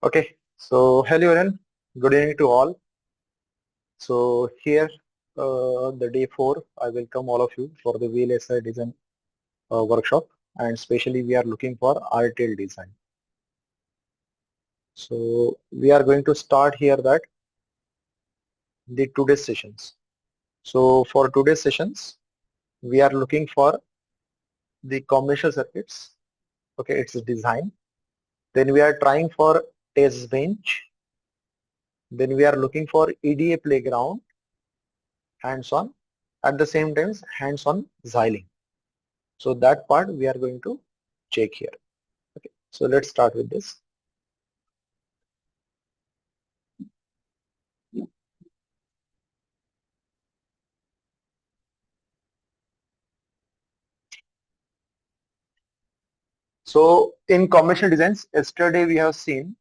Okay, so hello everyone, good evening to all. So here, the day 4, I welcome all of you for the VLSI design workshop, and especially we are looking for RTL design. So we are going to start here that the today's sessions. So for today's sessions, we are looking for the combinational circuits. Okay, it's a design. Then we are trying for test bench. Then we are looking for EDA playground, hands-on. At the same time, hands-on Xilinx. So that part we are going to check here. Okay, so let's start with this. So in conventional designs, yesterday we have seen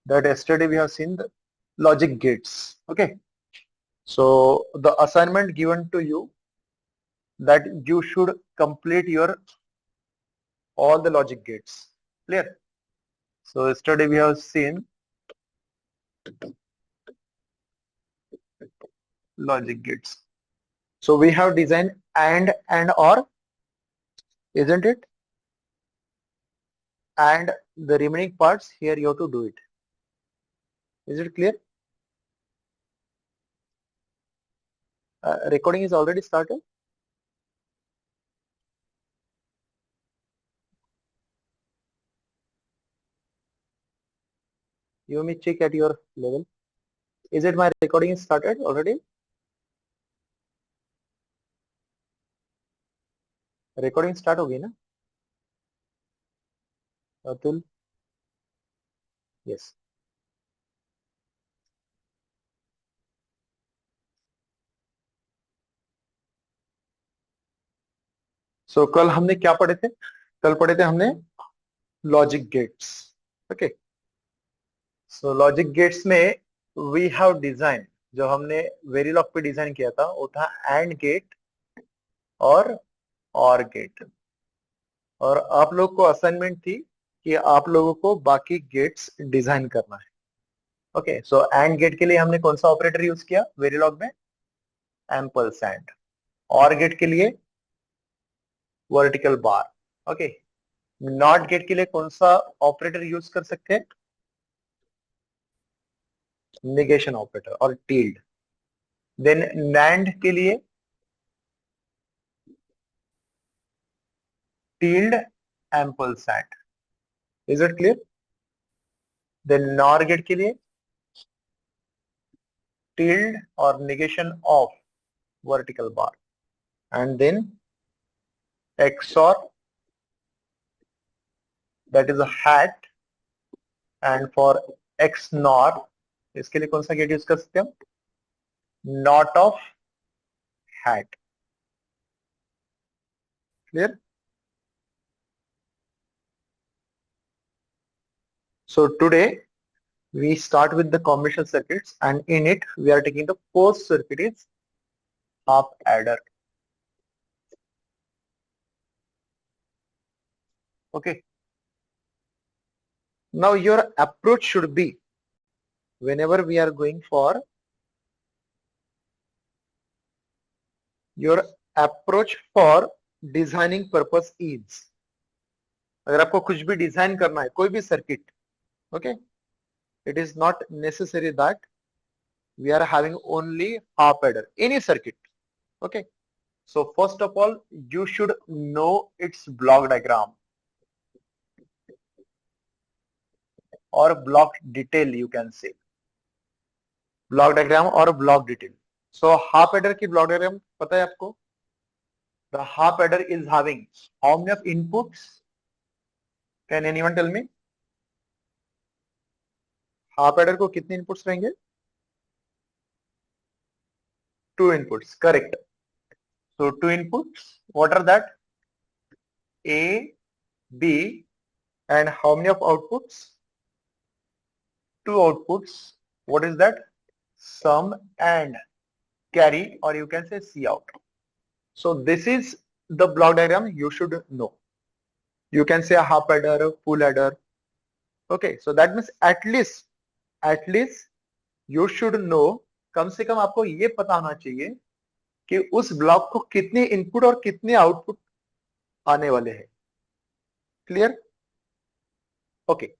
the logic gates. Okay, so the assignment given to you that you should complete your all the logic gates. Clear? So yesterday we have seen logic gates. So we have designed and or, isn't it? And the remaining parts here you have to do it. Is it clear? Recording is already started. You may check at your level. Is it my recording is started already? Recording start होगी ना? Atul? Yes. So कल हमने क्या पढ़े थे? कल पढ़े थे हमने लॉजिक गेट्स. ओके, सो लॉजिक गेट्स में वी हैव डिजाइन, जो हमने वेरीलॉग पे डिजाइन किया था वो था एंड गेट और गेट. और आप लोग को असाइनमेंट थी कि आप लोगों को बाकी गेट्स डिजाइन करना है. ओके, सो एंड गेट के लिए हमने कौन सा ऑपरेटर यूज किया वेरीलॉग में? एम्परसैंड. और गेट के लिए vertical bar. Okay, not gate के लिए कौन सा ऑपरेटर यूज कर सकते हैं? नेगेशन ऑपरेटर और टिल्ड. देन नैंड के लिए tilde ampersand. Is it clear? Then NOR gate के लिए टिल्ड और negation of vertical bar. And then XOR, that is a hat. And for XNOR, इसके लिए कौन सा गेट यूज कर सकते हैं हम? Not of hat. Clear? So today we start with the combinational circuits, and in it we are taking the first circuit is half adder. Okay. Now your approach should be, whenever we are going for your approach for designing purpose is, अगर आपको कुछ भी design करना है कोई भी circuit, okay, it is not necessary that we are having only half adder, any circuit. Okay, so first of all you should know its block diagram or block detail, you can say block diagram or block detail. So half adder की block diagram पता है आपको? The half adder is having how many of inputs? Can anyone tell me? Half adder को कितने inputs रहेंगे? 2 inputs, correct. So 2 inputs, what are that? A, B, and how many of outputs? 2 outputs. What is that? Sum and carry, or you can say C out. So this is the block diagram you should know. You can say a half adder, full adder. Okay, so that means at least you should know, कम से कम आपको ये पता होना चाहिए कि उस block को कितने इनपुट और कितने आउटपुट आने वाले हैं. Clear? Okay.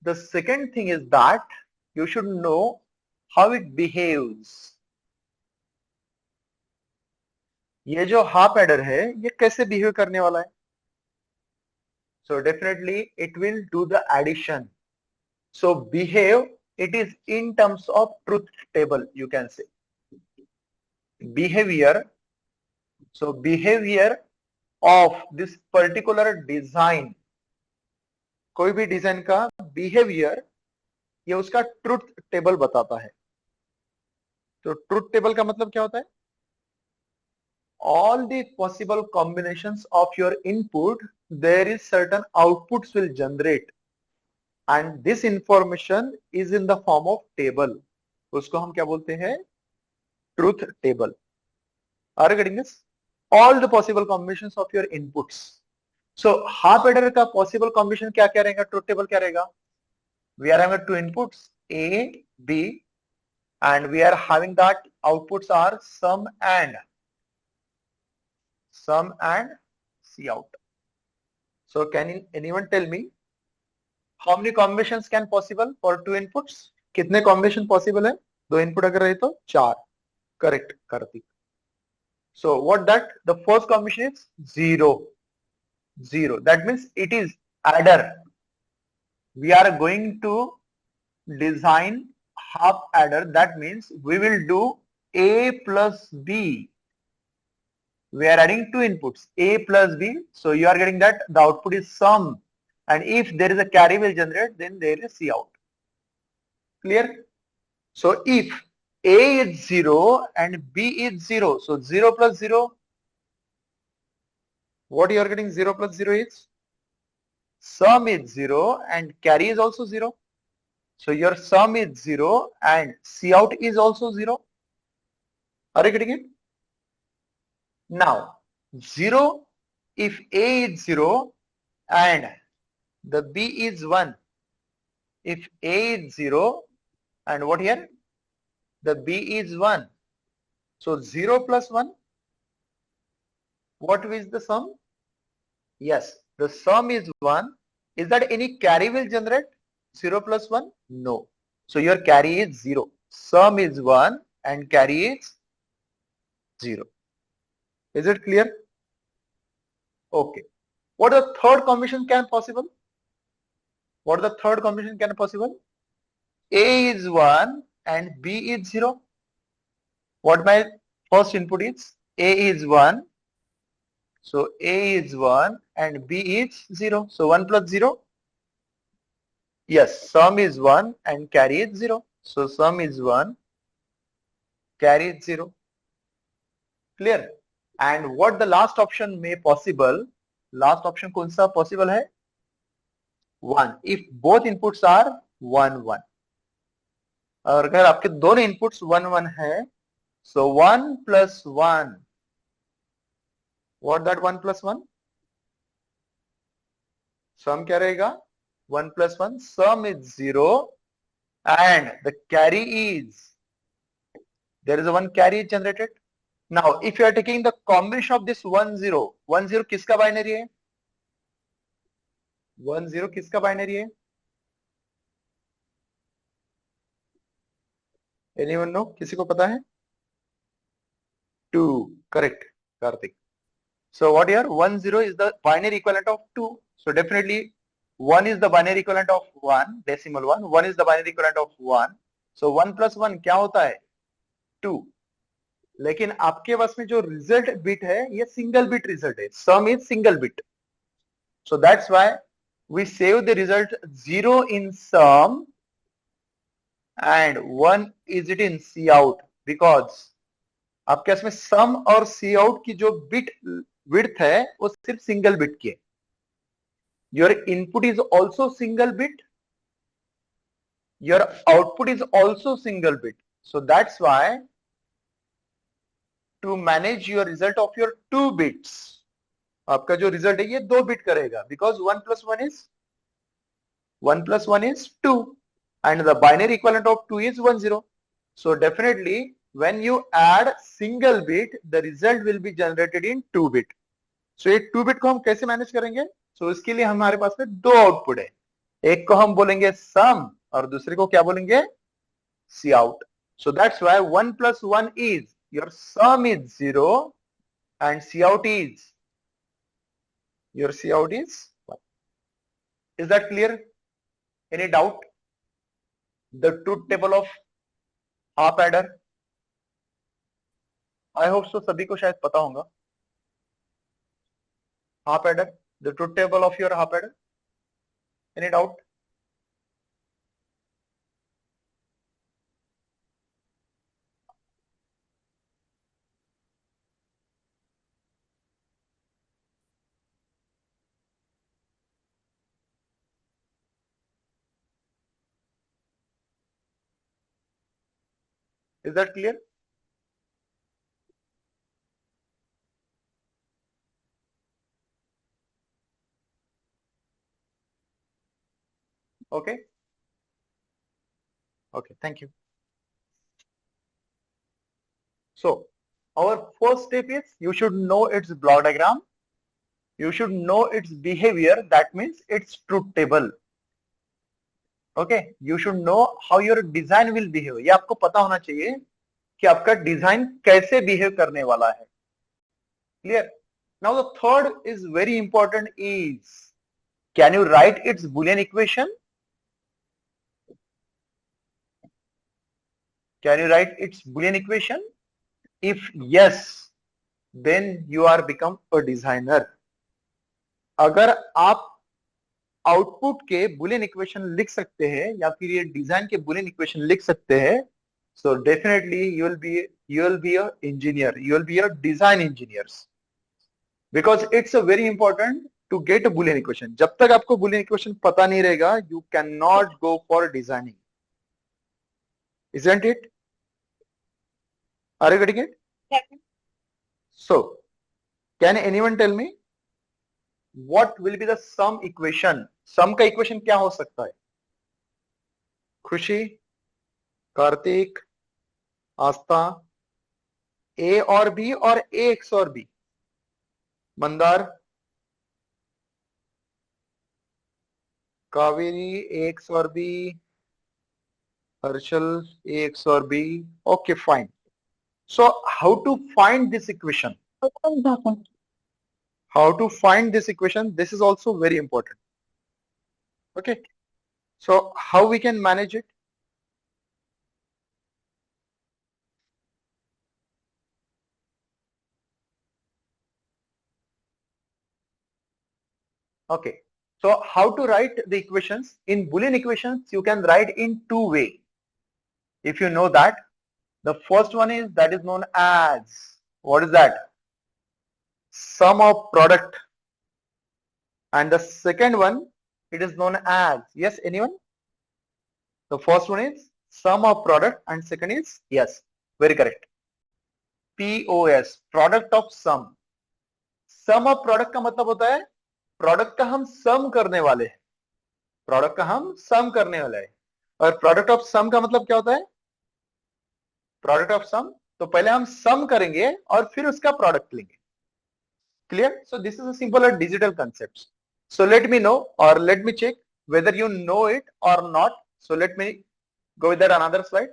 The second thing is that you should know how it behaves. ये जो हाफ एडर है ये कैसे बिहेव करने वाला है? So definitely it will do the addition. So behave, it is in terms of truth table, you can say. Behavior. So behavior of this particular design, कोई भी डिजाइन का बिहेवियर ये उसका ट्रुथ टेबल बताता है. तो ट्रुथ टेबल का मतलब क्या होता है? All the possible combinations of your input, there is certain outputs will generate, and this information is in the form of table. उसको हम क्या बोलते हैं? Truth table. Are you getting this? All the possible combinations of your inputs. So half adder का possible combination क्या क्या रहेगा? Truth table क्या रहेगा? We are having two inputs A, B, and we are having that outputs are sum and C out. So can anyone tell me how many combinations can possible for two inputs? कितने combination possible है? दो input अगर रहे तो 4. Correct, Karthik. So what that? The first combination is 0. 0. That means it is adder. We are going to design half adder. That means we will do A plus B. We are adding two inputs, A plus B. So you are getting that the output is sum. And if there is a carry will generate, then there is C out. Clear? So if A is 0 and B is 0, so 0 plus 0, what you are getting 0 plus 0 is? Sum is 0 and carry is also 0. So your sum is 0 and C out is also 0. Are you getting it? Now 0, if A is 0 and the B is 1, if A is 0 and what here? The B is 1. So 0 plus 1, what is the sum? Yes, the sum is 1. Is that any carry will generate? 0 plus 1? No. So your carry is 0. Sum is 1 and carry is 0. Is it clear? Okay. What the third combination can possible? What the third combination can possible? A is 1 and B is 0. What my first input is? A is 1. So A is 1 and B is 0. So 1 plus 0. Yes, sum is 1 and carry is 0. So sum is 1, carry is 0. Clear? And what the last option may possible? Last option कौन सा possible है? 1. If both inputs are 1, 1. और अगर आपके दोनों inputs 1, 1 है, so 1 plus 1. What that 1 plus 1? Sum क्या रहेगा? 1 plus 1. Sum is 0 and the carry is, there is a 1 carry generated. Now, if you are taking the combination of this 1, 0, 1, 0 किसका binary है? 1, 0 किसका binary है? Anyone know? किसी को पता है? 2. Correct, Karthik. So what here? 1, 0 is the binary equivalent of 2. So definitely 1 is the binary equivalent of 1, decimal 1. 1 is the binary equivalent of 1. So 1 plus 1 क्या होता है? 2. लेकिन आपके पास में जो रिजल्ट बिट है ये सिंगल बिट रिजल्ट है. Sum is single bit. So that's why we save the result 0 in sum and 1 is it in C out, because आपके पास में सम और सी आउट की जो बिट विड्थ है वो सिर्फ सिंगल बिट की है. Your input is also single bit, your output is also single bit. So that's why to manage your result of your 2 bits आपका जो रिजल्ट है ये 2 बिट करेगा, because 1 plus 1 is 2 and the binary equivalent of 2 is 1 0. So definitely when you add single bit, the result will be generated in 2 bit. So ये 2 bit को हम कैसे manage करेंगे? So इसके लिए हमारे पास में 2 आउटपुट है, एक को हम बोलेंगे सम और दूसरे को क्या बोलेंगे? सी out. So that's why 1 plus 1 is, your sum is 0 and C out is, your C out is 1. Is that clear? Any doubt? The truth table of half adder. I hope so सभी को शायद पता होगा. Half adder, the truth table of your half adder. Any doubt? Is that clear? Okay. Okay, thank you. So our first step is you should know its block diagram. You should know its behavior. That means its truth table. Okay. You should know how your design will behave. ये आपको पता होना चाहिए कि आपका design कैसे behave करने वाला है. Clear? Now the third is very important is, can you write its Boolean equation? Can you write its Boolean equation? If yes, then you are become a designer. अगर आप आउटपुट के Boolean equation लिख सकते हैं या फिर ये design के बुलियन इक्वेशन लिख सकते हैं, so definitely you will be a engineer, you will be a design engineers, because it's a very important to get a Boolean equation. जब तक आपको Boolean equation पता नहीं रहेगा, you cannot go for designing. Isn't it? Are you getting it? Yes. So, can anyone tell me what will be the sum equation? Sum का equation क्या हो सकता है? खुशी, कार्तिक, आस्था, A और B और A XOR B. Mandar, Kaveri A XOR B, Harshal A XOR B. Okay, fine. So how to find this equation? How to find this equation? This is also very important. Okay. So how we can manage it? Okay. So how to write the equations? In Boolean equations, you can write in two ways. If you know that, the first one is that is known as, what is that? Sum of product. And the second one, it is known as, yes, anyone? The first one is sum of product and second is, yes, very correct. POS, product of sum. Sum of product का मतलब होता है product का हम सम करने वाले हैं, product का हम सम करने वाले हैं. और प्रोडक्ट ऑफ सम का मतलब क्या होता है? प्रोडक्ट ऑफ सम, तो पहले हम सम करेंगे और फिर उसका प्रोडक्ट लेंगे. Clear? So this is a simple digital concept. So let me know और let me check whether you know it or not. So let me go with that another slide.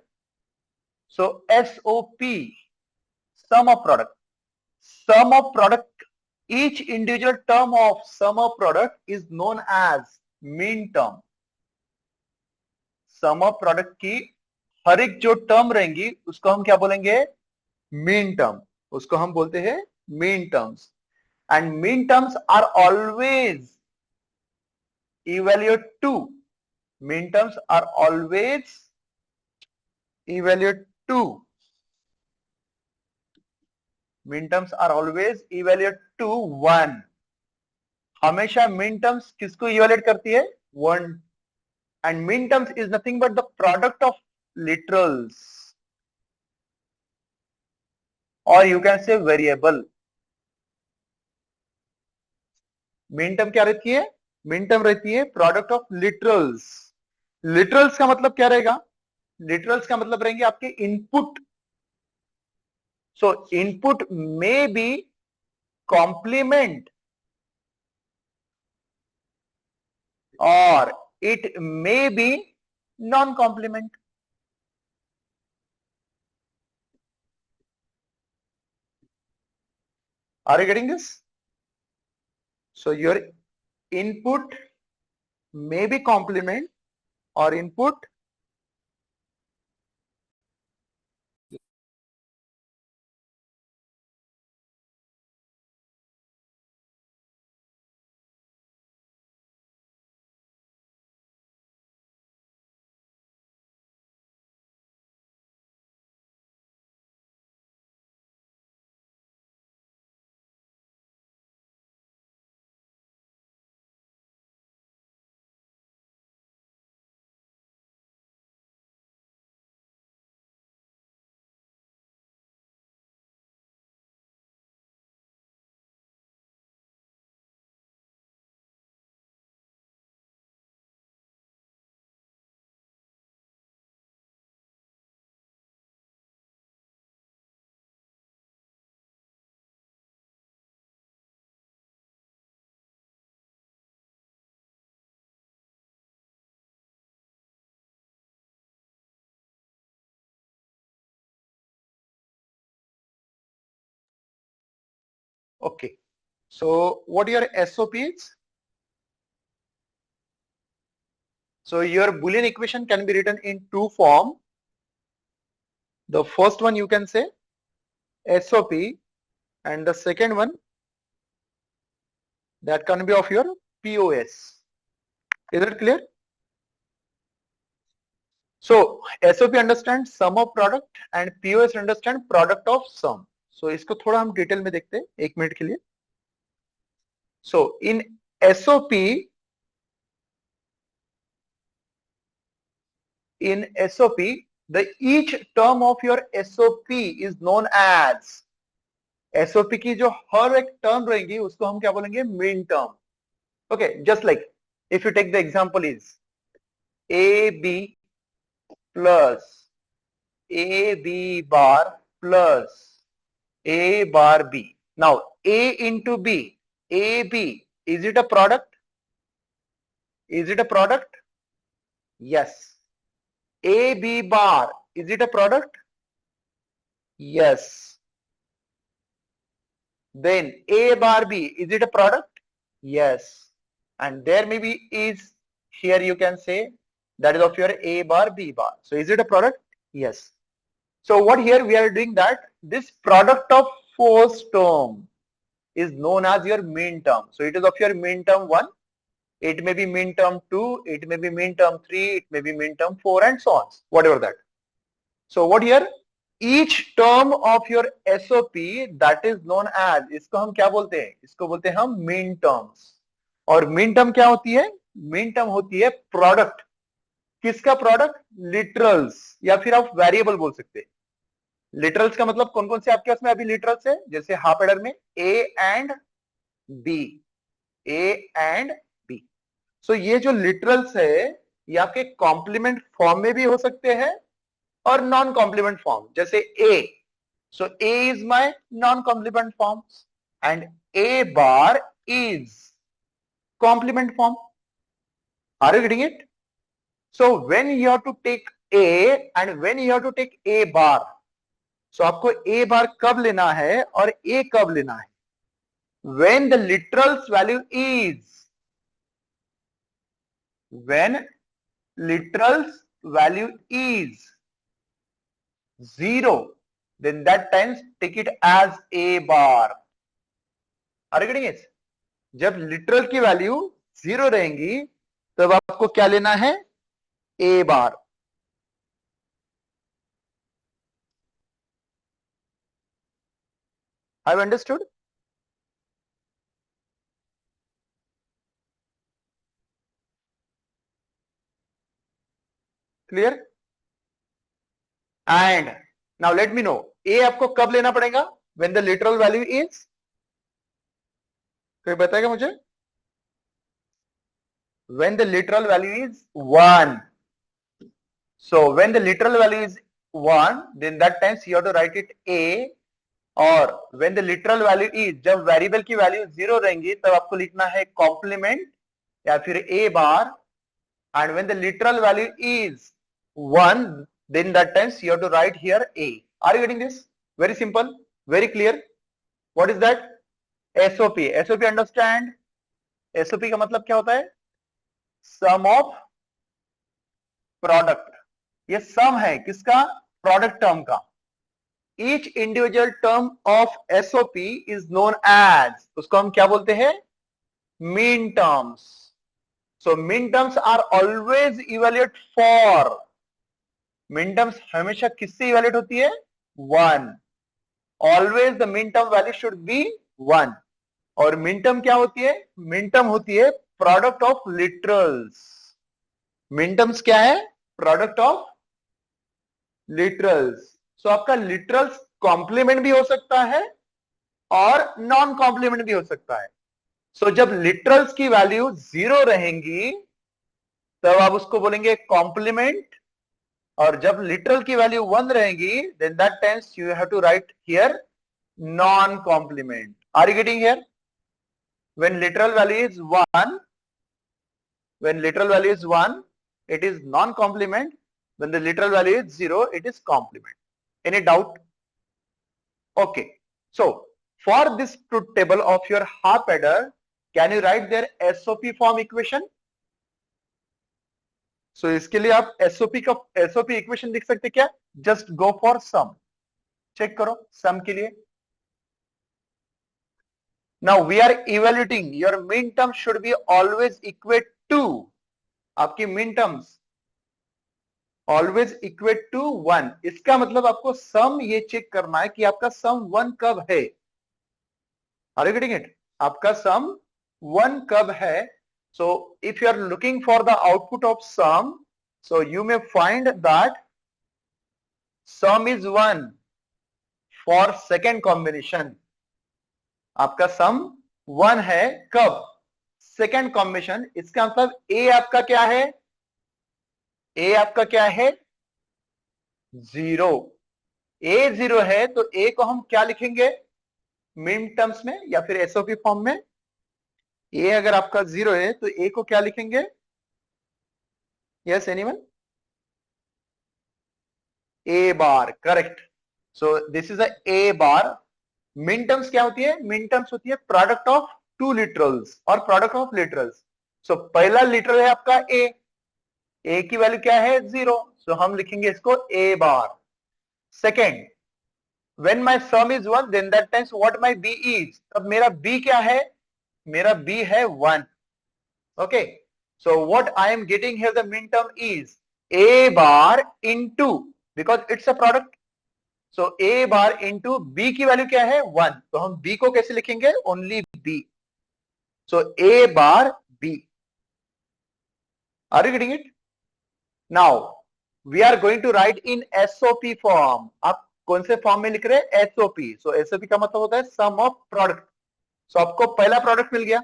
So SOP, sum of product. Sum of product, each individual term of sum of product is known as mean term. Sum of product की हर एक जो term रहेंगी उसको हम क्या बोलेंगे? Minterm. उसको हम बोलते हैं minterms. And minterms are always evaluate 2. Mean terms are always evaluate 2. Mean terms are always evaluate to 1. हमेशा mean terms किसको evaluate करती है? 1. And mean terms is nothing but the product of literals, or you can say variable. Min term क्या रहती है? Min term रहती है product of literals. Literals का मतलब क्या रहेगा? लिटरल्स का मतलब रहेंगे आपके इनपुट। सो इनपुट में बी कॉम्प्लीमेंट और it may be non complement. Are you getting this? So your input may be complement or input okay. So what your SOP is? So your Boolean equation can be written in two form. The first one you can say SOP and the second one that can be of your POS. Is it clear? So SOP understands sum of product and POS understand product of sum. So इसको थोड़ा हम detail में देखते हैं एक minute के लिए. So in SOP, the each term of your SOP is known as. SOP की जो हर एक टर्म रहेंगी उसको हम क्या बोलेंगे? Main term. Okay, just like if you take the example is AB plus AB bar plus A bar B. Now A into B, AB, is it a product? Is it a product? Yes. AB bar, is it a product? Yes. Then A bar B, is it a product? Yes. And there may be is, here you can say that is of your A bar B bar. So is it a product? Yes. So what here we are doing that this product of first term is known as your min term. So it is of your min term 1. It may be min term 2, it may be min term 3, it may be min term 4 and so on, whatever that. So what here? Each term of your SOP that is known as, इसको हम क्या बोलते हैं? इसको बोलते हैं हम min terms. और min term क्या होती है? min term होती है product. किसका प्रोडक्ट? लिटरल्स या फिर आप वेरिएबल बोल सकते हैं. लिटरल्स का मतलब कौन कौन से आपके पास में अभी लिटरल्स है? जैसे हाफ एडर में A and B, A and B. So ये जो लिटरल्स है ये आपके कॉम्प्लीमेंट फॉर्म में भी हो सकते हैं और नॉन कॉम्प्लीमेंट फॉर्म. जैसे A, so A is my non complement form and A bar is complement form. Are you getting it? So when you have to take A and when you have to take A bar, so आपको A बार कब लेना है और ए कब लेना है? When the literals value is, when literals value is 0, then that times take it as a bar. Are you getting it? जब literal की वैल्यू 0 रहेंगी तब आपको क्या लेना है? a bar. Have you understood? Clear? And now let me know, a आपको कब लेना पड़ेगा? When the literal value is, कोई बताएगा मुझे? when the literal value is 1. So when the literal value is 1, then that times you have to write it A, और when the literal value is, जब variable की value 0 रहेंगी तब आपको लिखना है कॉम्प्लीमेंट या फिर A bar, and when the literal value is 1, then that times you have to write here A. Are you getting this? Very simple, very clear. What is that? SOP. SOP understand? SOP का मतलब क्या होता है? Sum of product. ये sum है किसका? Product term का. Each individual term of SOP is known as, उसको हम क्या बोलते हैं? Min terms. So min terms are always evaluate for. Min terms हमेशा किससे evaluate होती है? 1. Always the min term value should be 1. और min term क्या होती है? Min term होती है product of literals. Min terms क्या है? Product of literals. So आपका literals complement भी हो सकता है और नॉन कॉम्प्लीमेंट भी हो सकता है. So जब literals की वैल्यू 0 रहेंगी तब आप उसको बोलेंगे कॉम्प्लीमेंट, और जब literal की वैल्यू 1 रहेगी then that times you have to write here non complement. Are you getting here? When literal value is 1, when literal value is 1, it is non complement. When the literal value is 0, it is complement. Any doubt? Okay. So for this truth table of your half adder, can you write their SOP form equation? So इसके लिए आप SOP equation लिख सकते क्या? Just go for sum. Check करो sum के लिए. Now we are evaluating. Your min term should be always equate to. आपकी min terms always equate to 1. इसका मतलब आपको sum ये चेक करना है कि आपका sum 1 कब है. Are you getting it? आपका sum 1 कब है? So if you are looking for the output of sum, so you may find that sum is 1 for second combination. आपका sum 1 है कब? Second combination. इसका मतलब A आपका क्या है? A आपका क्या है? 0. A 0 है तो A को हम क्या लिखेंगे min terms में या फिर SOP फॉर्म में? A अगर आपका 0 है तो A को क्या लिखेंगे? Yes, anyone? A bar, correct. So this is a A bar. Min terms क्या होती है? Min terms होती है product of two literals और product of literals. So पहला literal है आपका A. A की वैल्यू क्या है? 0. So हम लिखेंगे इसको A bar. Second, when my sum is 1, then that times what my B is. अब मेरा B क्या है? मेरा B है 1. Okay. So what I am getting here the min term is A bar into, because it's a product. So A bar into B की value क्या है? 1. तो हम B को कैसे लिखेंगे? Only B. So A bar B. Are you getting it? Now we are going to write in SOP form. आप कौन से फॉर्म में लिख रहे हैं? SOP. So SOP का मतलब होता है sum of product. So आपको पहला प्रोडक्ट मिल गया.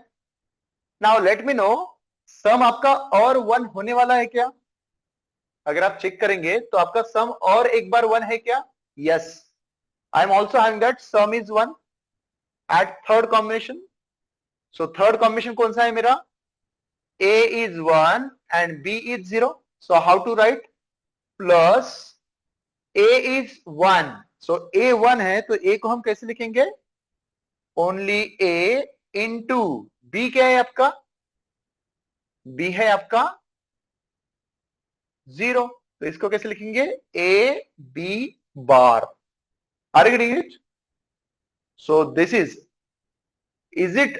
Now let me know, सम आपका और 1 होने वाला है क्या? अगर आप चेक करेंगे तो आपका सम और एक बार 1 है क्या? Yes. I am also having that sum is 1 at third combination. So third combination कौन सा है मेरा? A is 1 and B is 0. So how to write? Plus A is 1. So A 1 है तो A को हम कैसे लिखेंगे? Only A into B क्या है आपका? B है आपका 0. तो इसको कैसे लिखेंगे? A B bar. Are you getting it? So this is it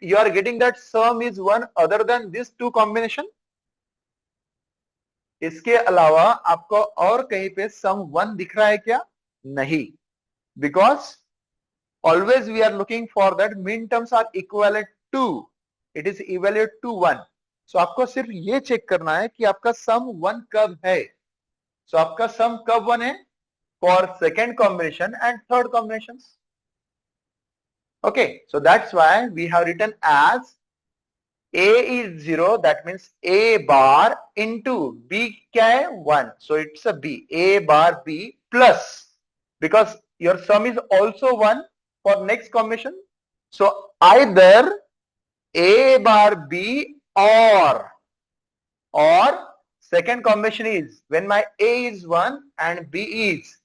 you are getting that sum is 1 other than this two combination? इसके अलावा आपको और कहीं पे sum 1 दिख रहा है क्या? नहीं. Because always we are looking for that min terms are equivalent to, it is evaluate to 1. So आपको सिर्फ ये चेक करना है कि आपका sum 1 कब है. So आपका sum कब 1 है? For second combination and third combinations. Okay, so that's why we have written as A is 0, that means A bar into B क्या है 1. So it's a B. A bar B plus, because your sum is also 1 for next combination. So either A bar B or second combination is when my A is 1 and B is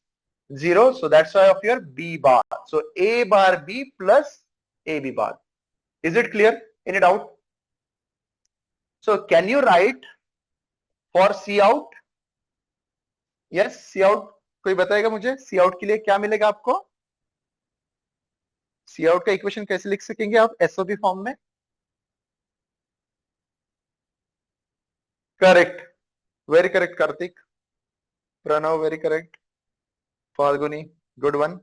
0. So that's why of your B bar. So A bar B plus AB bar. Is it clear? Any doubt? So can you write for C out? Yes, C out. कोई बताएगा मुझे C out के लिए क्या मिलेगा आपको? C out का equation कैसे लिख सकेंगे आप SOP फॉर्म में? Correct, very correct Kartik. Pranav very correct. Falguni good one.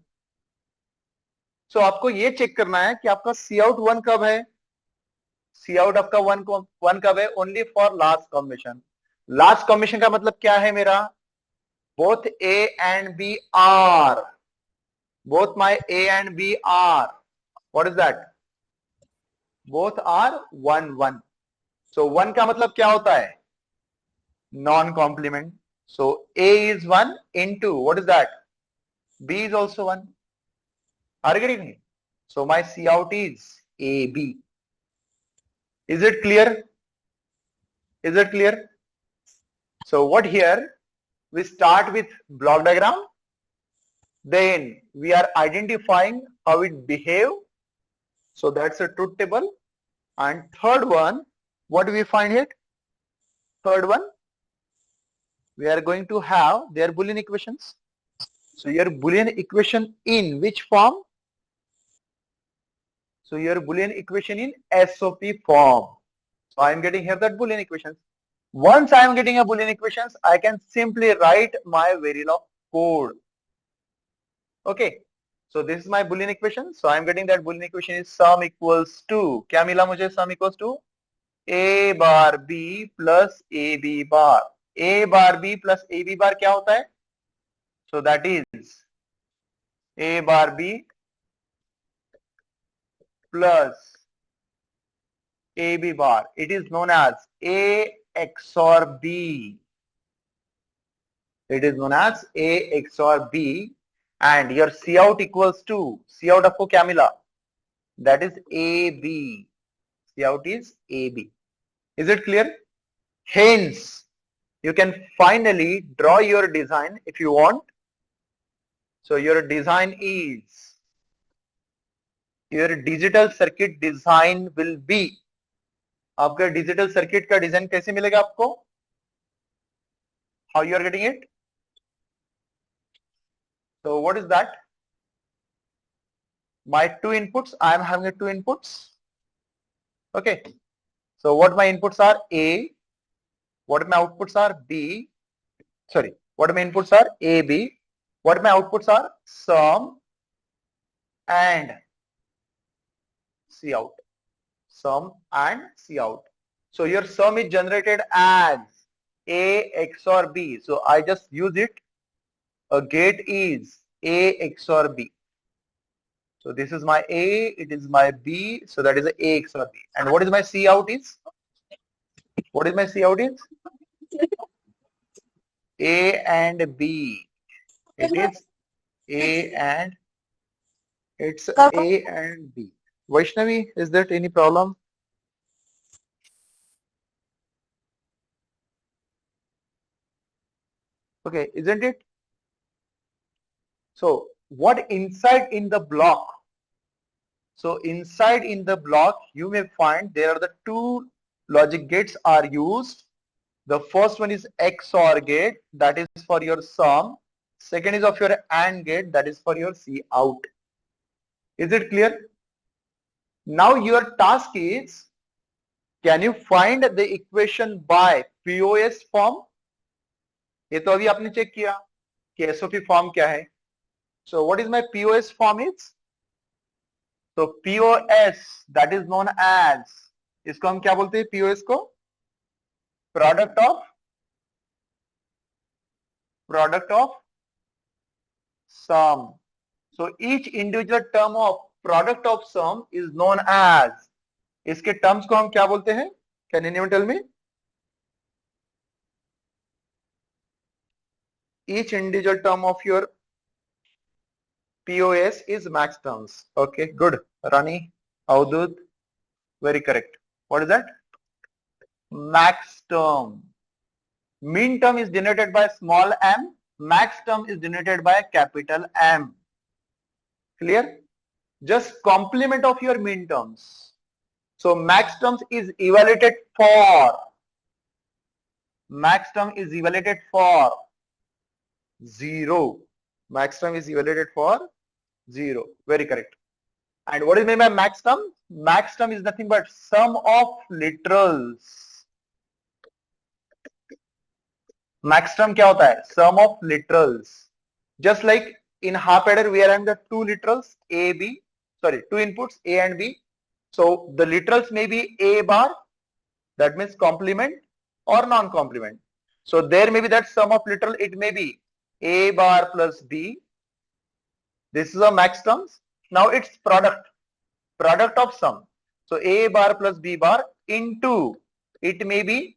So आपको ये चेक करना है कि आपका C out 1 कब है. C out आपका 1 कब है? Only for last combination. Last combination का मतलब क्या है मेरा? both A and B are, both my A and B are, what is that? Both are 1 1. So 1 का मतलब क्या होता है? Non complement. So A is 1 into what is that? B is also 1. Are you getting me? So my C out is AB. Is it clear? Is it clear? So what here? We start with block diagram. Then we are identifying how it behave. So that's a truth table. And third one, what do we find it? Third one, we are going to have their Boolean equations. So your Boolean equation in which form? So your Boolean equation in SOP form. So I am getting here that Boolean equations. Once I am getting a Boolean equations, I can simply write my Verilog code. Okay. So this is my Boolean equation. So I am getting that Boolean equation is sum equals to, क्या मिला मुझे sum equals to? A bar B plus AB bar. A bar B plus AB bar क्या होता है? So that is A bar B plus AB bar. It is known as A XOR B. It is known as A XOR B. And your C out equals to, C out आपको क्या मिला? That is AB. C out is AB. Is it clear? Hence, you can finally draw your design if you want. So your design is, your digital circuit design will be, आपका digital circuit का design कैसे मिलेगा आपको? How you are getting it? So what is that? My two inputs, I am having two inputs. Okay. So what my inputs are? A. What my outputs are? B. Sorry. What my inputs are? A, B. What my outputs are? Sum and C out. Sum and C out. So your sum is generated as A XOR B. So I just use it. A gate is A XOR B. So this is my A, it is my B, so that is a A XOR B. And what is my C out is? What is my C out is? A and B. It is A and, it's A and B. Vaishnavi, is there any problem? Okay, isn't it? So what inside in the block? So inside in the block, you may find there are the two logic gates are used. The first one is XOR gate, that is for your sum. Second is of your AND gate, that is for your C out. Is it clear? Now your task is, can you find the equation by POS form? ये तो अभी आपने check किया कि SOP form क्या है. So what is my POS form is? So POS, that is known as, इसको हम क्या बोलते हैं POS को? Product of sum. So each individual term of product of sum is known as इसके टर्म्स को हम क्या बोलते हैं? Can anyone tell me? Each individual term of your POS is max terms. Okay, good. Rani, Avdut, very correct. What is that? Max term. Min term is denoted by small m. Max term is denoted by capital M. Clear? Just complement of your min terms. So max terms is evaluated for. Max term is evaluated for 0. Max term is evaluated for 0. Very correct. And what is meant by max term? Max term is nothing but sum of literals. Max term क्या होता है? Sum of literals. Just like in half adder we are having the two literals A, B. Sorry, two inputs A and B. So the literals may be A bar, that means complement or non-complement. So there may be that sum of literal, it may be A bar plus B. This is a max terms. Now it's product of sum. So A bar plus B bar into, it may be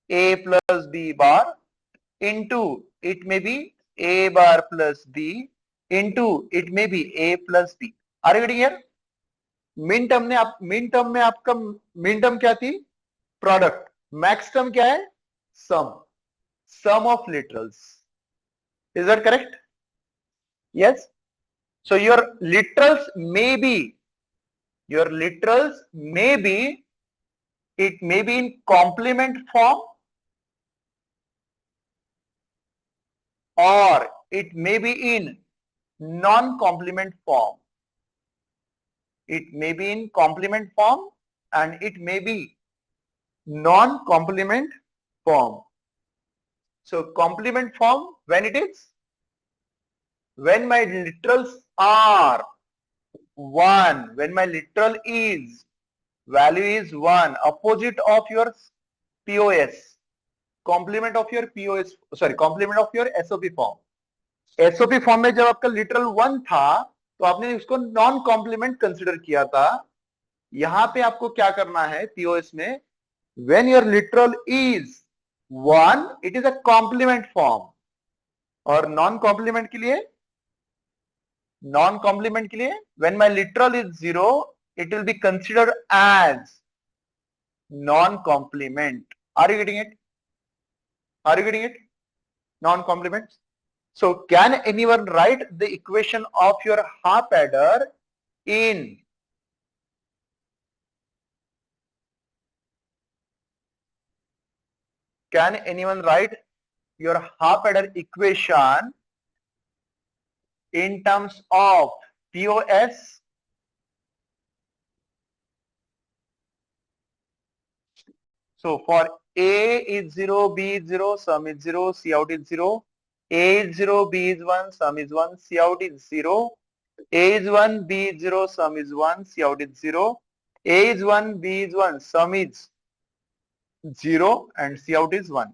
A plus B bar into, it may be A bar plus B into, it may be A plus B. Are you getting here? min term में आपका min term क्या थी? Product. Max term क्या है? Sum of literals. Is that correct? Yes. So your literals may be, it may be in complement form or it may be in non-complement form. It may be in complement form and it may be non-complement form. So complement form, when it is? When my literals are 1, when my literal is, value is 1, opposite of your POS, complement of your POS, sorry, complement of your SOP form. SOP form में जब आपका literal 1 था, तो आपने उसको non complement consider किया था. यहां पे आपको क्या करना है POS में? When your literal is 1, it is a complement form. और नॉन कॉम्प्लीमेंट के लिए, when my literal is 0, it will be considered as non-complement. Are you getting it? Non-complement. So can anyone write the equation of your half adder in Can anyone write your half adder equation in terms of POS? So for A is 0, B is 0, sum is 0, C out is 0. A is 0, B is 1, sum is 1, C out is 0. A is 1, B is 0, sum is 1, C out is 0. A is 1, B is 1, sum is 0 and C out is 1.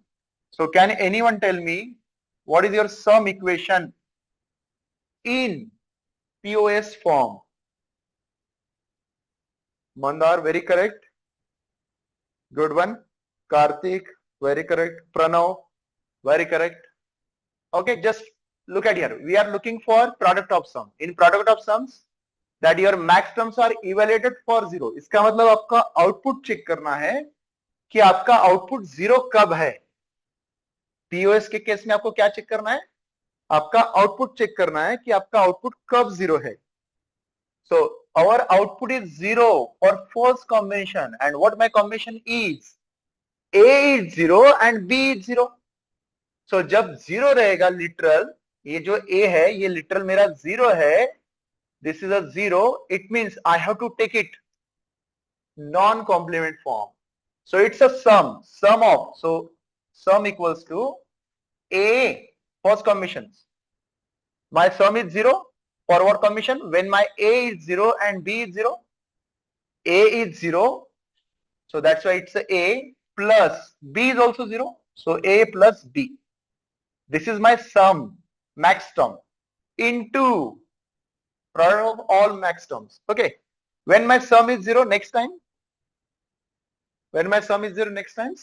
So can anyone tell me what is your sum equation in POS form? Mandar, very correct. Good one. Karthik, very correct. Pranav, very correct. Okay, just look at here. We are looking for product of sum. In product of sums, that your max terms are evaluated for 0. इसका मतलब आपका output check करना है कि आपका output 0 कब है. POS के केस में आपको क्या चेक करना है? आपका आउटपुट चेक करना है कि आपका आउटपुट कब 0 है. So our output is 0 for false combination, and what my combination is? A is 0 and B is 0. So जब 0 रहेगा literal, ये जो A है ये literal मेरा 0 है, this is a 0, it means I have to take it non-complement form. So it's a sum of, so sum equals to A, false combinations. My sum is 0. For what combination? When my A is 0 and B is 0. A is 0. So that's why it's A plus B is also 0. So A plus B. This is my sum, max term, into product of all max terms. Okay. When my sum is 0, next time, When my sum is 0, next times.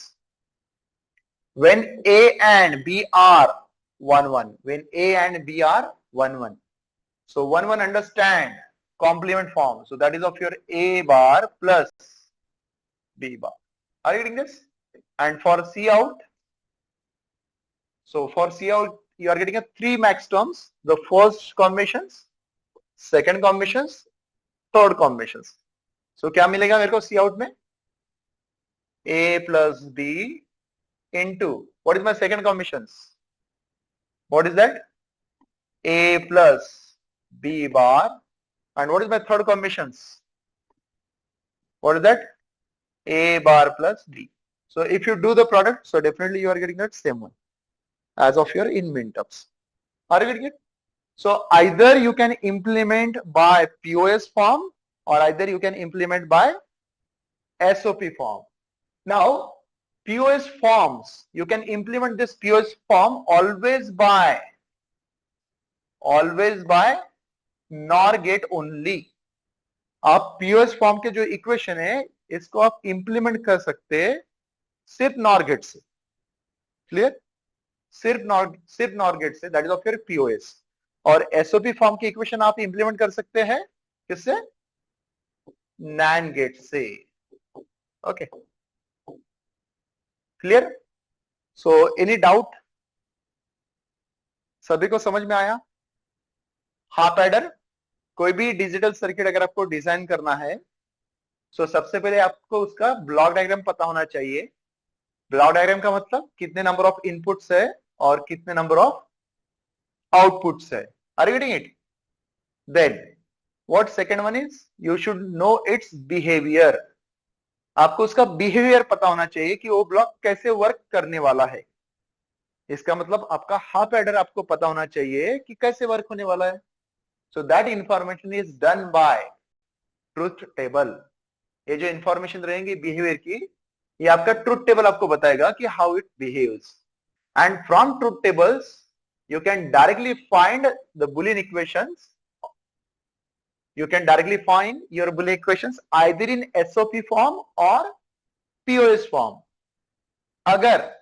When A and B are 1, 1. When A and B are 1, 1. So 1, 1 understand complement form. So that is of your A bar plus B bar. Are you getting this? And for C out, so for C out, you are getting a 3 max terms. The first combinations, second combinations, third combinations. So क्या मिलेगा मेरे को C out में? A plus B into, what is my second combinations? What is that? A plus B bar. And what is my third combinations? What is that? A bar plus B. So if you do the product, so definitely you are getting that same one as of your in minterms. Are you getting it? So either you can implement by POS form or either you can implement by SOP form. Now, POS forms, you can implement this POS form always by NOR gate only. आप POS form के जो equation है इसको आप implement कर सकते हैं सिर्फ नॉर गेट से. क्लियर? सिर्फ नॉर गेट से, that is of your POS. और SOP फॉर्म की इक्वेशन आप इंप्लीमेंट कर सकते हैं किससे? NAND गेट से. Okay, clear? So any doubt? सभी को समझ में आया? हाफ एडर, कोई भी डिजिटल सर्किट अगर आपको डिजाइन करना है, सो सबसे पहले आपको उसका ब्लॉक डायग्राम पता होना चाहिए. ब्लॉक डायग्राम का मतलब कितने नंबर ऑफ इनपुट्स है और कितने नंबर ऑफ आउटपुट्स है. Are you getting it? Then what second one is, you should know its behaviour. आपको उसका बिहेवियर पता होना चाहिए कि वो ब्लॉक कैसे वर्क करने वाला है. इसका मतलब आपका हाफ एडर आपको पता होना चाहिए कि कैसे वर्क होने वाला है. So that information is done by truth table. ये जो इंफॉर्मेशन रहेंगी बिहेवियर की, ये आपका ट्रुथ टेबल आपको बताएगा कि how it behaves. And from truth tables you can directly find the Boolean equations. You can directly find your Boolean equations either in SOP form or POS form. Agar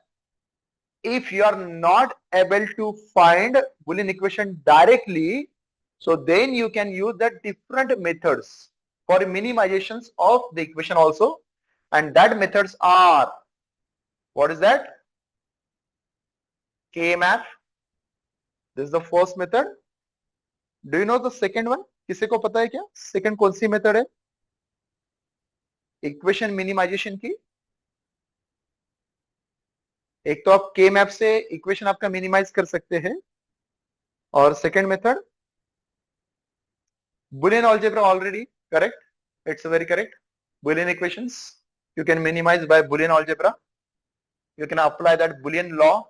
if you are not able to find Boolean equation directly, so then you can use the different methods for minimizations of the equation also, and that methods are, what is that? K-map. This is the first method. Do you know the second one? किसी को पता है क्या second कौन सी method है equation minimisation की? एक तो आप के मैप से इक्वेशन आपका मिनिमाइज कर सकते हैं, और second method Boolean algebra. Already correct, it's very correct. Boolean equations you can minimize by Boolean algebra. You can apply that Boolean law.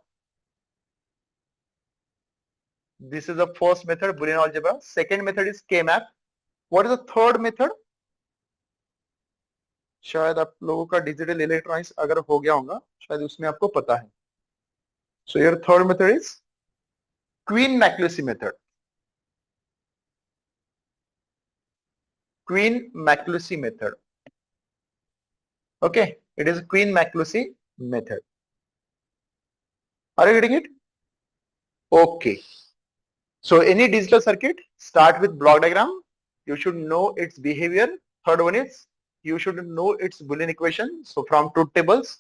This is the first method, Boolean algebra. Second method is K-map. What is the third method? शायद आप लोगों का digital electronics अगर हो गया होगा, शायद उसमें आपको पता है. So your third method is Queen-Macaulay method. Queen-Macaulay method. Okay, it is Queen-Macaulay method. Are you getting it? Okay. So any digital circuit start with block diagram. You should know its behavior. Third one is you should know its Boolean equation. So from truth tables,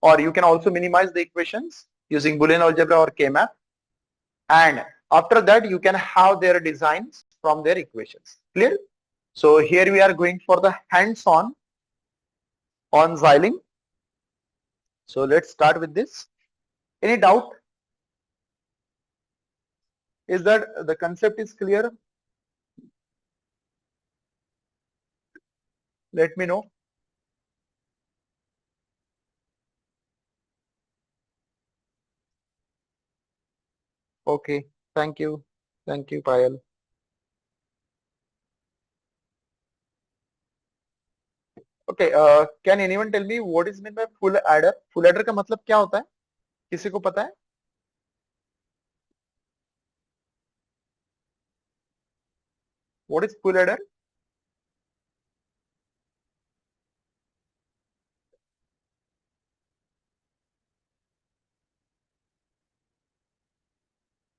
or you can also minimize the equations using Boolean algebra or K-map. And after that, you can have their designs from their equations. Clear? So here we are going for the hands-on on Xilinx. So let's start with this. Any doubt? Is that the concept is clear? Let me know. Okay, thank you. Thank you, Payal. Okay, can anyone tell me what is meant by full adder? Full adder का मतलब क्या होता है? किसी को पता है? What is full adder?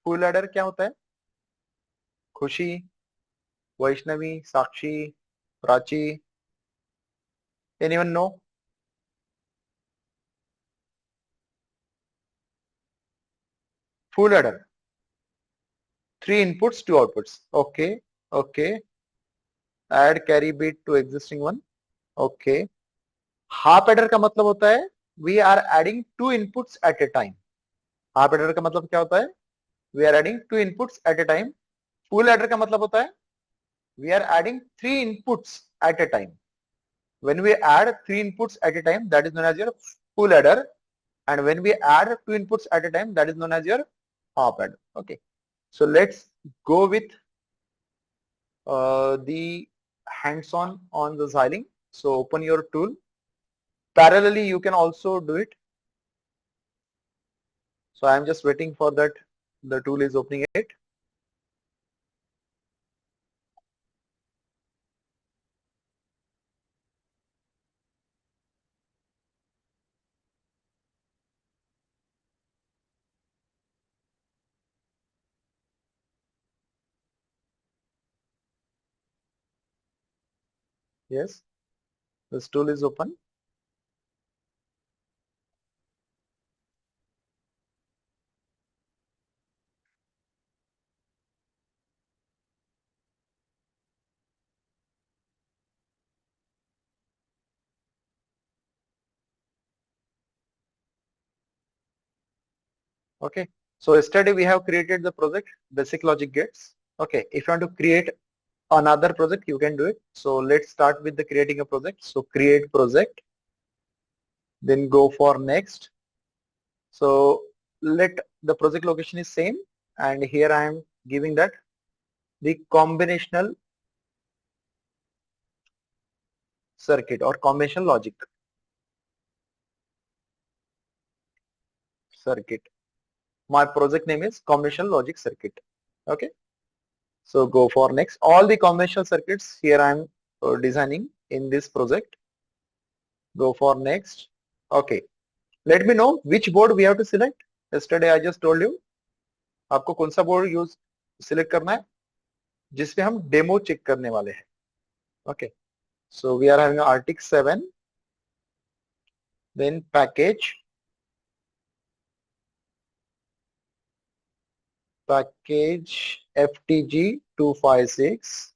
Full adder क्या होता है? Khushi, Vaishnavi, Sakshi, Prachi, anyone no? Full adder, 3 inputs, 2 outputs. Okay, okay. Add carry bit to existing one. Okay. Half adder का मतलब होता है we are adding 2 inputs at a time. Half adder का मतलब क्या होता है? We are adding 2 inputs at a time. Full adder का मतलब होता है we are adding 3 inputs at a time. When we add 3 inputs at a time, that is known as your full adder, and when we add 2 inputs at a time, that is known as your half adder. Okay, so let's go with the hands-on on the Xilinx. So open your tool. Parallelly, you can also do it. So I am just waiting for that. The tool is opening it. Yes, this tool is open. Okay, so yesterday we have created the project basic logic gates. Okay, if you want to create another project, you can do it. So let's start with the creating a project. So create project, then go for next. So let the project location is same, and here I am giving that the combinational circuit or combinational logic circuit. My project name is combinational logic circuit. Okay, so go for next. All the combinational circuits here I am designing in this project. Go for next. Okay, let me know which board we have to select. Yesterday I just told you आपको कौन सा board use select करना है जिसपे हम demo check करने वाले हैं. Okay, so we are having a RTX 7, then package FTG 256,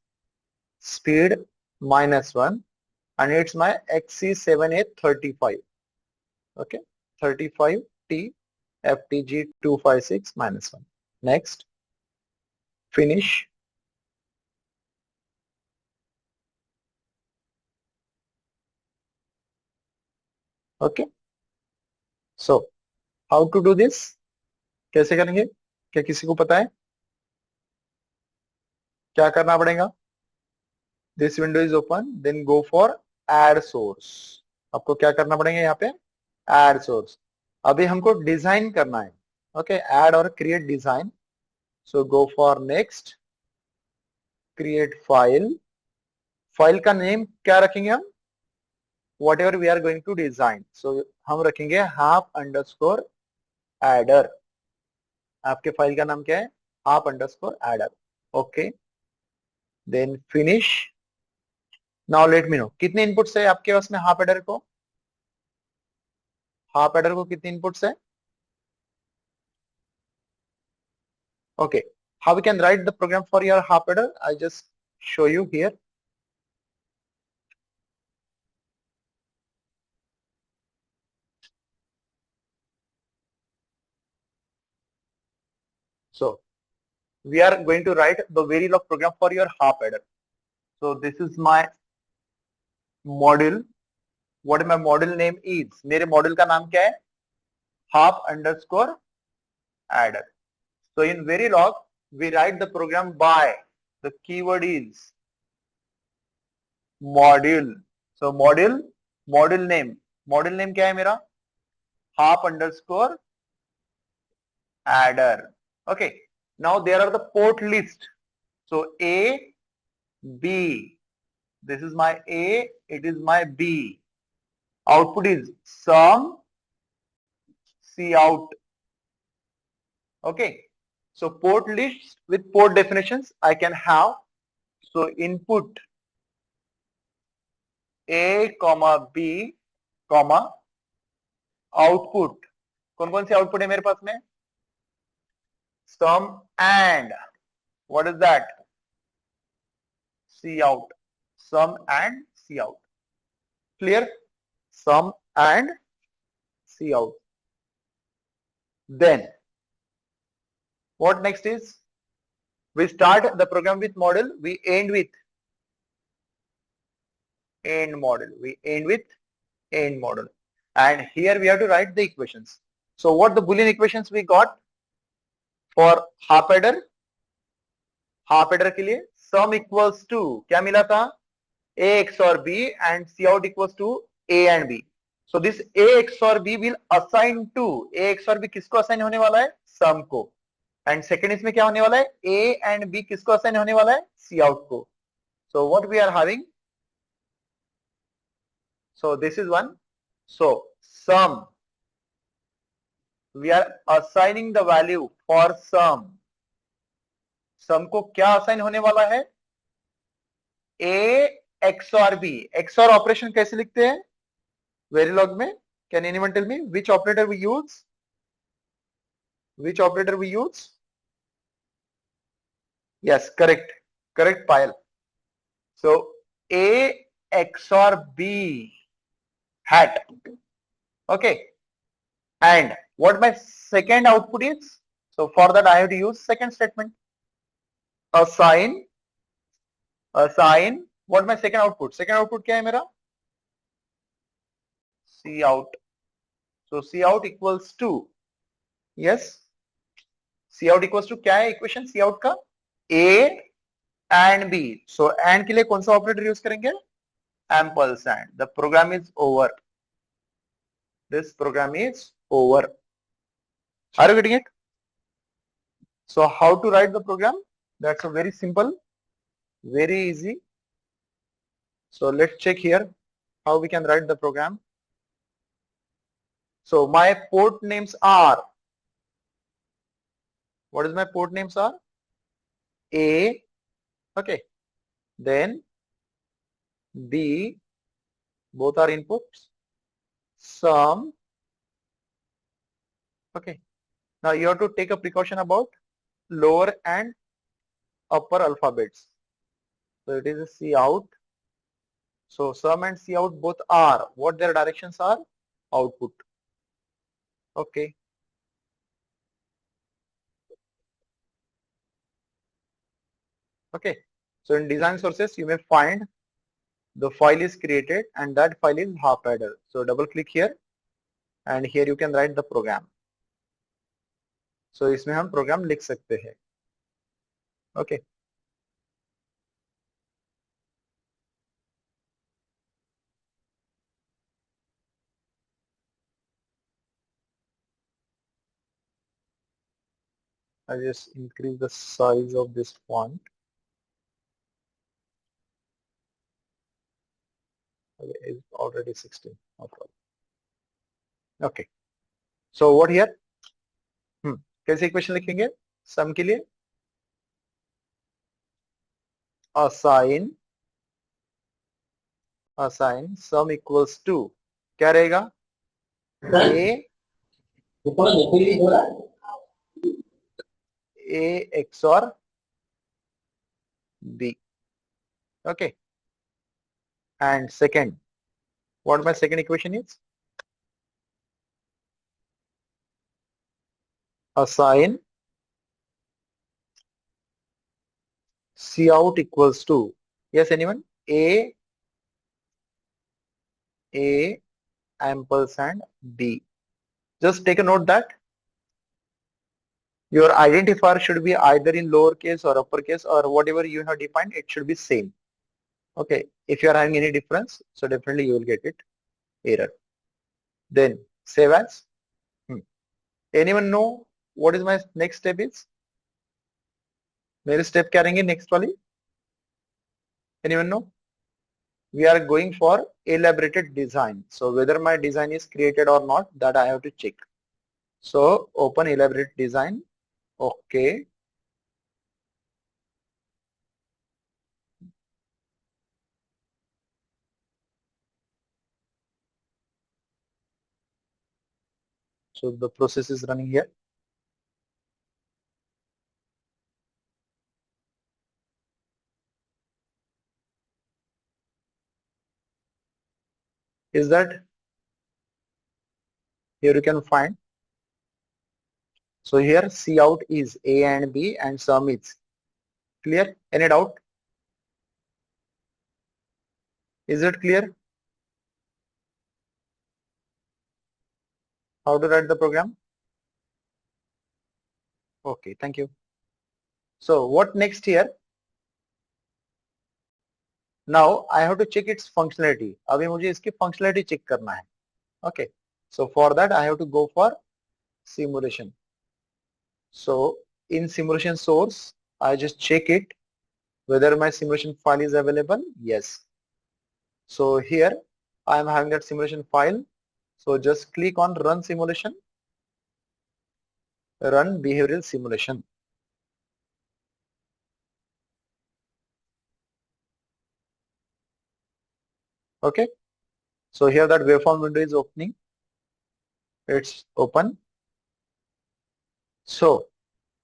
speed -1, and it's my XC7A35. Okay, 35T FTG 256 -1. Next, finish. Okay, so how to do this? कैसे करेंगे? क्या किसी को पता है? क्या करना पड़ेगा? This window is open, then go for add source. आपको क्या करना पड़ेगा यहाँ पे? Add source. अभी हमको डिजाइन करना है. Okay, add और create design. So go for next. Create file. File का नेम क्या रखेंगे हम? Whatever we are going to design. So हम रखेंगे half_adder. आपके फाइल का नाम क्या है? half_adder. Okay. Then finish. Now let me know कितने इनपुट्स है आपके पास में हाफ एडर को? हाफ एडर को कितने इनपुट्स है? Okay. How we can write the program for your half adder? I just show you here. So we are going to write the Verilog program for your half adder. So this is my model. What my model name is? मेरे model का नाम क्या है? half_adder. So in Verilog, we write the program by the keyword is module. So model name क्या है मेरा? half_adder. Okay. Now there are the port list. So A, B. This is my A. It is my B. Output is sum, C out. Okay. So port list with port definitions I can have. So input A, B, output कौन कौन से output है मेरे पास में sum and what is that C out sum and C out clear sum and C out then what next is we start the program with model we end with end model and here we have to write the equations so what the boolean equations we got for half adder के लिए sum equals to क्या मिला था a XOR b and c out equals to a and b so this a XOR b will assign to a XOR b किसको assign होने वाला है sum को and second इसमें क्या होने वाला है a and b किसको assign होने वाला है c out को so what we are having so this is one so sum we are assigning the value for sum को क्या असाइन होने वाला है a XOR b XOR operation कैसे लिखते हैं वेरिलॉग में can anyone tell me which operator we use yes correct Payal so a XOR b hat okay and what my second output is so for that I have to use second statement assign what my second output क्या है मेरा C out so C out equals to yes C out equals to क्या है equation C out का A and B so and के लिए कौन सा ऑपरेटर यूज करेंगे ampersand the program is over this program is over are you getting it so how to write the program that's a very simple very easy so let's check here how we can write the program so my port names are what is my port names are A okay then B both are inputs sum okay now you have to take a precaution about lower and upper alphabets so it is a C out so sum and C out both are what their directions are output okay okay so in design sources you may find the file is created and that file is half adder so double click here and here you can write the program so इसमें हम program लिख सकते हैं okay I just increase the size of this font okay it's already 16 no problem okay so what here कैसे equation लिखेंगे सम के लिए assign sum equals to क्या रहेगा A XOR B okay and second what my second equation is assign C out equals to yes anyone A ampersand B just take a note that your identifier should be either in lowercase or uppercase or whatever you have defined it should be same okay if you are having any difference so definitely you will get it error then save as anyone know what is my next step is मेरे step क्या रहेंगे next वाली anyone know we are going for elaborated design so whether my design is created or not that I have to check so open elaborate design Okay. So the process is running here. Is that here you can find. So here C out is A and B and sum is clear. Any doubt? Is it clear? How to write the program? Okay, thank you. So what next here? Now I have to check its functionality. अभी मुझे इसकी functionality check करना है. Okay. So for that I have to go for simulation. So in simulation source, I just check it whether my simulation file is available. Yes. So here I am having that simulation file. So just click on run simulation, run behavioral simulation. Okay. So here that waveform window is opening. It's open. So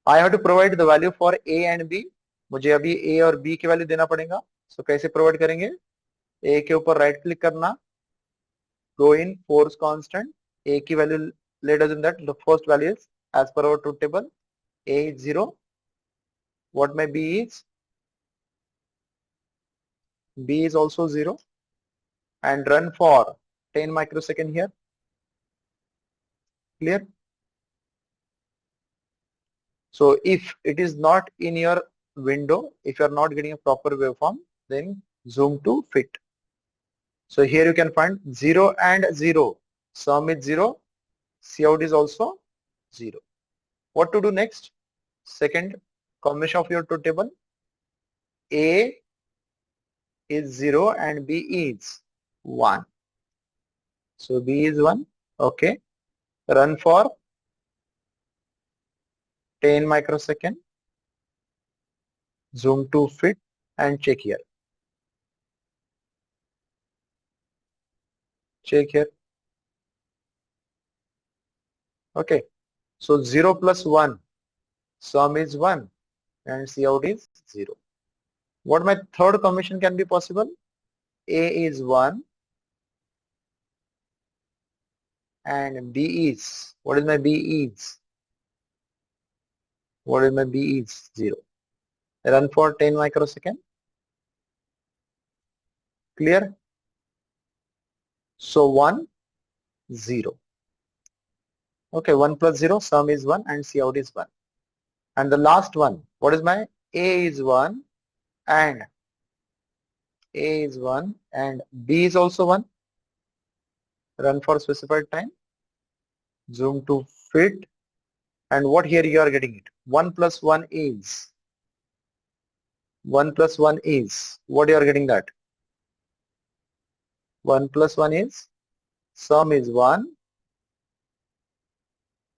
I have to provide the value for A and B. मुझे अभी A और B की value देना पड़ेगा. So कैसे provide करेंगे? A के ऊपर राइट क्लिक करना, go in force constant. A की value, let us in that the first value is as per our truth table. A is 0. What my B is? B is also 0. And run for 10 microsecond here. Clear? So if it is not in your window, if you are not getting a proper waveform, then zoom to fit. So here you can find 0 and 0. Sum is 0. Cout is also 0. What to do next? Second combination of your two table. A is 0 and B is 1. So B is 1. Okay. Run for 10 microsecond. Zoom to fit and check here. Check here. Okay. So 0 plus 1. Sum is 1 and Cout is 0. What my third combination can be possible? A is 1 and B is, what is my B is? What is my B is? 0. Run for 10 microsecond. Clear? So 1, 0. Okay, 1 plus 0, sum is 1 and Cout is 1. And the last one, what is my A is 1 and A is 1 and B is also 1. Run for specified time. Zoom to fit. And what here you are getting it? 1 plus 1 is. 1 plus 1 is. What you are getting that? 1 plus 1 is. Sum is 1.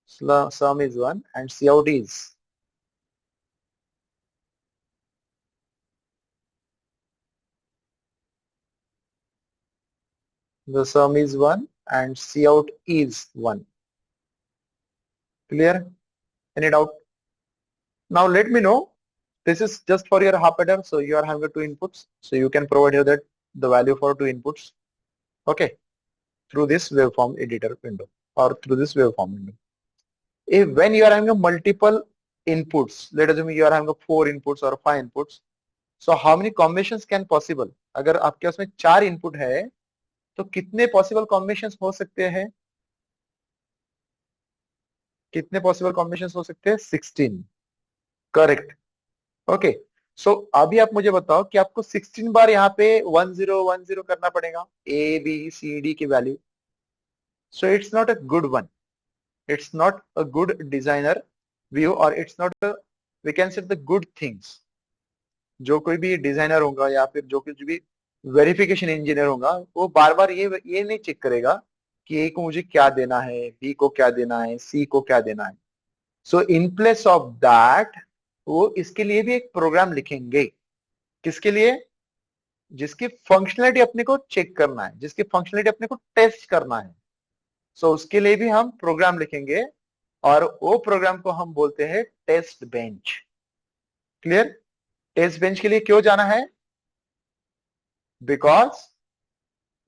Sum is 1 and Cout is. The sum is 1 and Cout is 1. Clear? Any doubt? Now let me know. This is just for your half adder. So you are having two inputs. So you can provide here that the value for two inputs. Okay. Through this waveform editor window or through this waveform window. If when you are having a multiple inputs, let us assume you are having a 4 inputs or 5 inputs. So how many combinations can possible? अगर आपके उसमें 4 input है, तो कितने possible combinations हो सकते हैं? कितने possible combinations हो सकते हैं? 16. Correct. Okay. So अभी आप मुझे बताओ कि आपको 16 बार यहाँ पे 1010 करना पड़ेगा A, B, C, D की value. So it's not a good one. It's not a good designer view or it's not a, we can say the good things. जो कोई भी डिजाइनर होगा या फिर जो कुछ भी वेरिफिकेशन इंजीनियर होगा वो बार बार ये नहीं चेक करेगा कि ए को मुझे क्या देना है, बी को क्या देना है, सी को क्या देना है. सो इन प्लेस ऑफ दैट वो इसके लिए भी एक प्रोग्राम लिखेंगे। किसके लिए? जिसकी फंक्शनलिटी अपने को चेक करना है, जिसकी फंक्शनलिटी अपने को टेस्ट करना है। सो उसके लिए भी हम प्रोग्राम लिखेंगे और वो प्रोग्राम को हम बोलते हैं test bench. Clear? Test bench के लिए क्यों जाना है? Because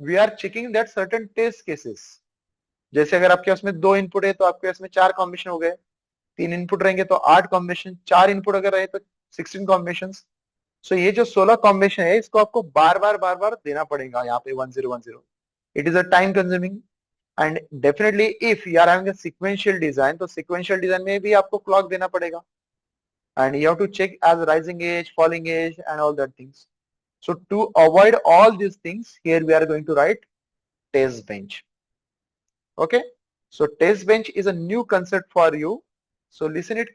we are checking that certain test cases. जैसे अगर आपके उसमें 2 इनपुट है तो आपके उसमें 4 कॉम्बिनेशन हो गए, 3 इनपुट रहेंगे तो 8 कॉम्बिनेशन, 4 इनपुट अगर रहे तो 16 कॉम्बिनेशन। सो ये जो 16 कॉम्बिनेशन है इसको आपको बार बार देना पड़ेगा यहाँ पे 1010। It is a time consuming and definitely if you are having a sequential design, तो सीक्वेंशियल डिजाइन में भी आपको क्लॉक देना पड़ेगा and you have to check as rising edge, falling edge and all that things. So to avoid all these things, here we are going to write test bench. Okay, so test bench is a new concept for you, so listen it carefully.